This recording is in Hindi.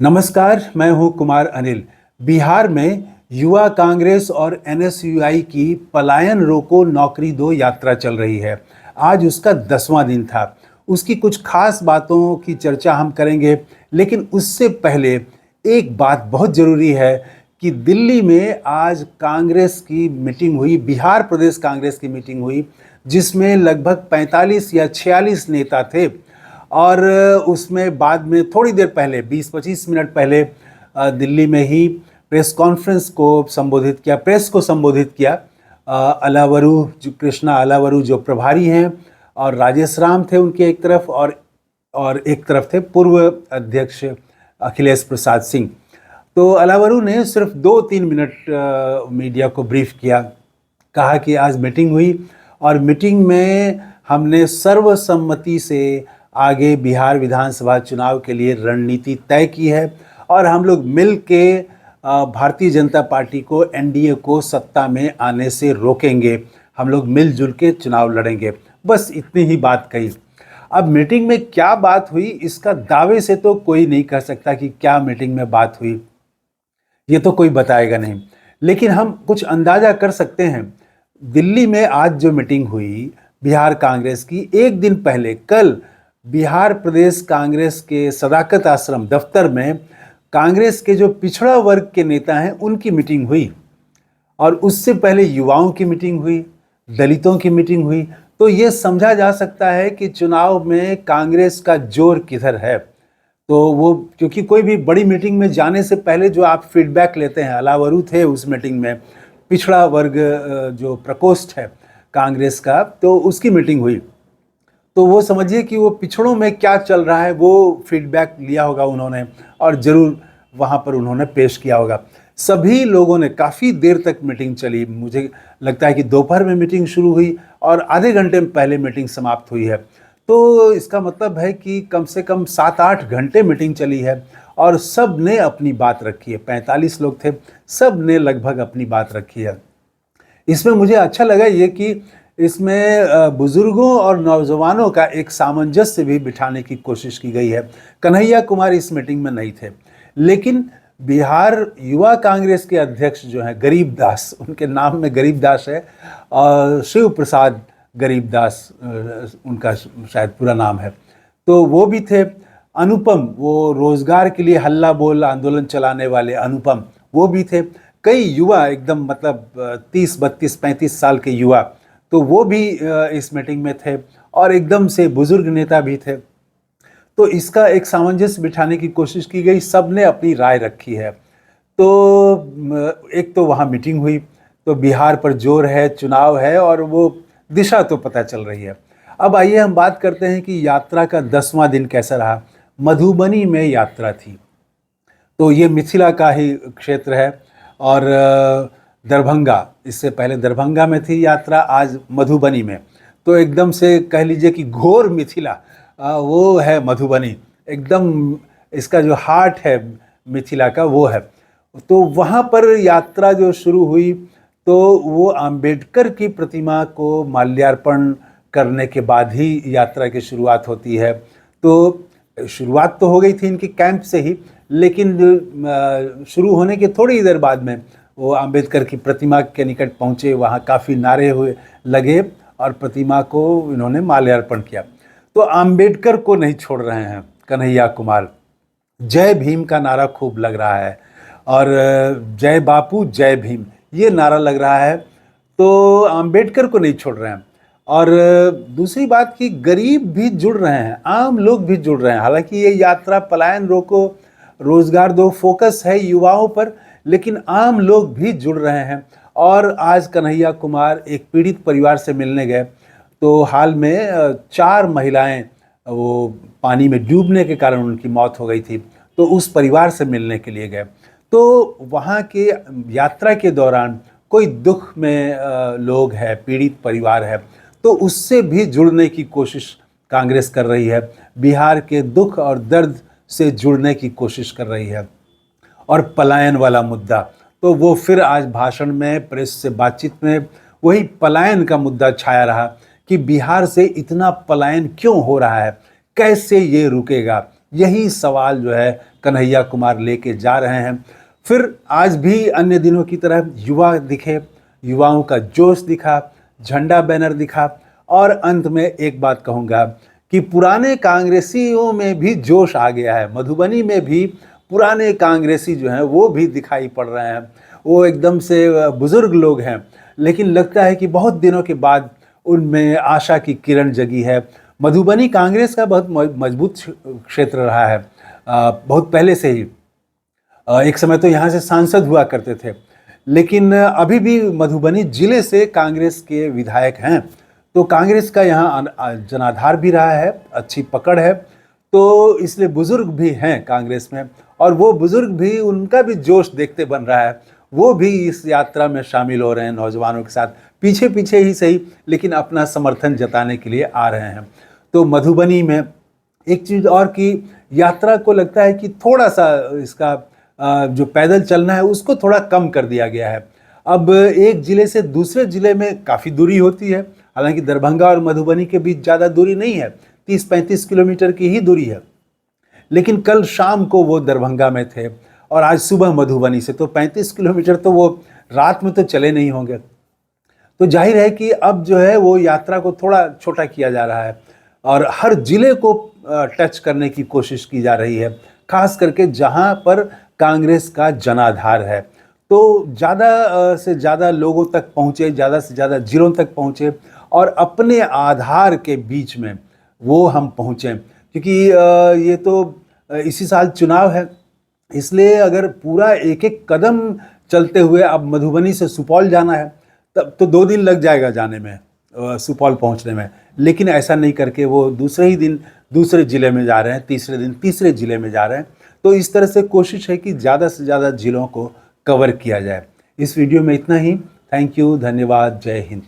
नमस्कार, मैं हूं कुमार अनिल। बिहार में युवा कांग्रेस और एनएसयूआई की पलायन रोको नौकरी दो यात्रा चल रही है। आज उसका 10वां दिन था। उसकी कुछ खास बातों की चर्चा हम करेंगे, लेकिन उससे पहले एक बात बहुत जरूरी है कि दिल्ली में आज कांग्रेस की मीटिंग हुई, बिहार प्रदेश कांग्रेस की मीटिंग हुई, जिसमें लगभग 45 या 46 नेता थे। और उसमें बाद में थोड़ी देर पहले 20-25 मिनट पहले दिल्ली में ही प्रेस कॉन्फ्रेंस को संबोधित किया, प्रेस को संबोधित किया। अलावरू जो कृष्णा अलावरू जो प्रभारी हैं, और राजेश राम थे उनके एक तरफ, और एक तरफ थे पूर्व अध्यक्ष अखिलेश प्रसाद सिंह। तो अलावरू ने सिर्फ 2-3 मिनट मीडिया को ब्रीफ किया। कहा कि आज मीटिंग हुई और मीटिंग में हमने सर्वसम्मति से आगे बिहार विधानसभा चुनाव के लिए रणनीति तय की है, और हम लोग मिल के भारतीय जनता पार्टी को, एनडीए को सत्ता में आने से रोकेंगे। हम लोग मिलजुल के चुनाव लड़ेंगे। बस इतनी ही बात कही। अब मीटिंग में क्या बात हुई, इसका दावे से तो कोई नहीं कह सकता कि क्या मीटिंग में बात हुई, ये तो कोई बताएगा नहीं। लेकिन हम कुछ अंदाजा कर सकते हैं। दिल्ली में आज जो मीटिंग हुई बिहार कांग्रेस की, एक दिन पहले कल बिहार प्रदेश कांग्रेस के सदाकत आश्रम दफ्तर में कांग्रेस के जो पिछड़ा वर्ग के नेता हैं उनकी मीटिंग हुई, और उससे पहले युवाओं की मीटिंग हुई, दलितों की मीटिंग हुई। तो ये समझा जा सकता है कि चुनाव में कांग्रेस का जोर किधर है। तो वो, क्योंकि कोई भी बड़ी मीटिंग में जाने से पहले जो आप फीडबैक लेते हैं, अलावरू थे उस मीटिंग में, पिछड़ा वर्ग जो प्रकोष्ठ है कांग्रेस का, तो उसकी मीटिंग हुई। तो वो समझिए कि वो पिछड़ों में क्या चल रहा है वो फीडबैक लिया होगा उन्होंने, और ज़रूर वहाँ पर उन्होंने पेश किया होगा। सभी लोगों ने, काफ़ी देर तक मीटिंग चली। मुझे लगता है कि दोपहर में मीटिंग शुरू हुई और आधे घंटे पहले मीटिंग समाप्त हुई है। तो इसका मतलब है कि कम से कम 7-8 घंटे मीटिंग चली है, और सब ने अपनी बात रखी है। 45 लोग थे, सब ने लगभग अपनी बात रखी है। इसमें मुझे अच्छा लगा ये कि इसमें बुजुर्गों और नौजवानों का एक सामंजस्य भी बिठाने की कोशिश की गई है। कन्हैया कुमार इस मीटिंग में नहीं थे, लेकिन बिहार युवा कांग्रेस के अध्यक्ष जो हैं गरीबदास, उनके नाम में गरीबदास है, और शिव प्रसाद गरीबदास उनका शायद पूरा नाम है, तो वो भी थे। अनुपम, वो रोजगार के लिए हल्ला बोल आंदोलन चलाने वाले अनुपम, वो भी थे। कई युवा, एकदम मतलब 30, 32, 35 साल के युवा, तो वो भी इस मीटिंग में थे, और एकदम से बुजुर्ग नेता भी थे। तो इसका एक सामंजस्य बिठाने की कोशिश की गई, सब ने अपनी राय रखी है। तो एक तो वहाँ मीटिंग हुई, तो बिहार पर जोर है, चुनाव है, और वो दिशा तो पता चल रही है। अब आइए हम बात करते हैं कि यात्रा का 10वां दिन कैसा रहा। मधुबनी में यात्रा थी, तो ये मिथिला का ही क्षेत्र है, और दरभंगा, इससे पहले दरभंगा में थी यात्रा, आज मधुबनी में। तो एकदम से कह लीजिए कि घोर मिथिला वो है मधुबनी, एकदम इसका जो हार्ट है मिथिला का वो है। तो वहाँ पर यात्रा जो शुरू हुई, तो वो अंबेडकर की प्रतिमा को माल्यार्पण करने के बाद ही यात्रा की शुरुआत होती है। तो शुरुआत तो हो गई थी इनकी कैंप से ही, लेकिन शुरू होने के थोड़ी देर बाद में वो अंबेडकर की प्रतिमा के निकट पहुँचे, वहाँ काफ़ी नारे हुए लगे, और प्रतिमा को इन्होंने माल्यार्पण किया। तो अंबेडकर को नहीं छोड़ रहे हैं कन्हैया कुमार। जय भीम का नारा खूब लग रहा है, और जय बापू जय भीम ये नारा लग रहा है। तो अंबेडकर को नहीं छोड़ रहे हैं। और दूसरी बात कि गरीब भी जुड़ रहे हैं, आम लोग भी जुड़ रहे हैं। हालांकि ये यात्रा पलायन रोको रोजगार दो फोकस है युवाओं पर, लेकिन आम लोग भी जुड़ रहे हैं। और आज कन्हैया कुमार एक पीड़ित परिवार से मिलने गए, तो हाल में 4 महिलाएं वो पानी में डूबने के कारण उनकी मौत हो गई थी, तो उस परिवार से मिलने के लिए गए। तो वहाँ के यात्रा के दौरान कोई दुख में लोग हैं, पीड़ित परिवार है, तो उससे भी जुड़ने की कोशिश कांग्रेस कर रही है, बिहार के दुख और दर्द से जुड़ने की कोशिश कर रही है। और पलायन वाला मुद्दा, तो वो फिर आज भाषण में, प्रेस से बातचीत में वही पलायन का मुद्दा छाया रहा कि बिहार से इतना पलायन क्यों हो रहा है, कैसे ये रुकेगा। यही सवाल जो है कन्हैया कुमार लेके जा रहे हैं। फिर आज भी अन्य दिनों की तरह युवा दिखे, युवाओं का जोश दिखा, झंडा बैनर दिखा, और अंत में एक बात कहूँगा कि पुराने कांग्रेसियों में भी जोश आ गया है। मधुबनी में भी पुराने कांग्रेसी जो हैं वो भी दिखाई पड़ रहे हैं। वो एकदम से बुजुर्ग लोग हैं, लेकिन लगता है कि बहुत दिनों के बाद उनमें आशा की किरण जगी है। मधुबनी कांग्रेस का बहुत मजबूत क्षेत्र रहा है, बहुत पहले से ही। एक समय तो यहाँ से सांसद हुआ करते थे, लेकिन अभी भी मधुबनी जिले से कांग्रेस के विधायक हैं। तो कांग्रेस का यहाँ जनाधार भी रहा है, अच्छी पकड़ है, तो इसलिए बुजुर्ग भी हैं कांग्रेस में, और वो बुजुर्ग भी, उनका भी जोश देखते बन रहा है। वो भी इस यात्रा में शामिल हो रहे हैं नौजवानों के साथ, पीछे पीछे ही सही, लेकिन अपना समर्थन जताने के लिए आ रहे हैं। तो मधुबनी में एक चीज़ और कि यात्रा को लगता है कि थोड़ा सा इसका जो पैदल चलना है उसको थोड़ा कम कर दिया गया है। अब एक ज़िले से दूसरे ज़िले में काफ़ी दूरी होती है, हालांकि दरभंगा और मधुबनी के बीच ज़्यादा दूरी नहीं है, 30-35 किलोमीटर की ही दूरी है। लेकिन कल शाम को वो दरभंगा में थे और आज सुबह मधुबनी से, तो 35 किलोमीटर तो वो रात में तो चले नहीं होंगे। तो जाहिर है कि अब जो है वो यात्रा को थोड़ा छोटा किया जा रहा है और हर जिले को टच करने की कोशिश की जा रही है, खास करके जहां पर कांग्रेस का जनाधार है। तो ज़्यादा से ज़्यादा लोगों तक पहुँचे, ज़्यादा से ज़्यादा जिलों तक पहुँचे और अपने आधार के बीच में वो हम पहुँचें, क्योंकि ये तो इसी साल चुनाव है, इसलिए अगर पूरा एक एक कदम चलते हुए अब मधुबनी से सुपौल जाना है तब तो 2 दिन लग जाएगा जाने में, सुपौल पहुंचने में। लेकिन ऐसा नहीं करके वो दूसरे ही दिन दूसरे ज़िले में जा रहे हैं, तीसरे दिन तीसरे ज़िले में जा रहे हैं। तो इस तरह से कोशिश है कि ज़्यादा से ज़्यादा ज़िलों को कवर किया जाए। इस वीडियो में इतना ही। थैंक यू, धन्यवाद, जय हिंद।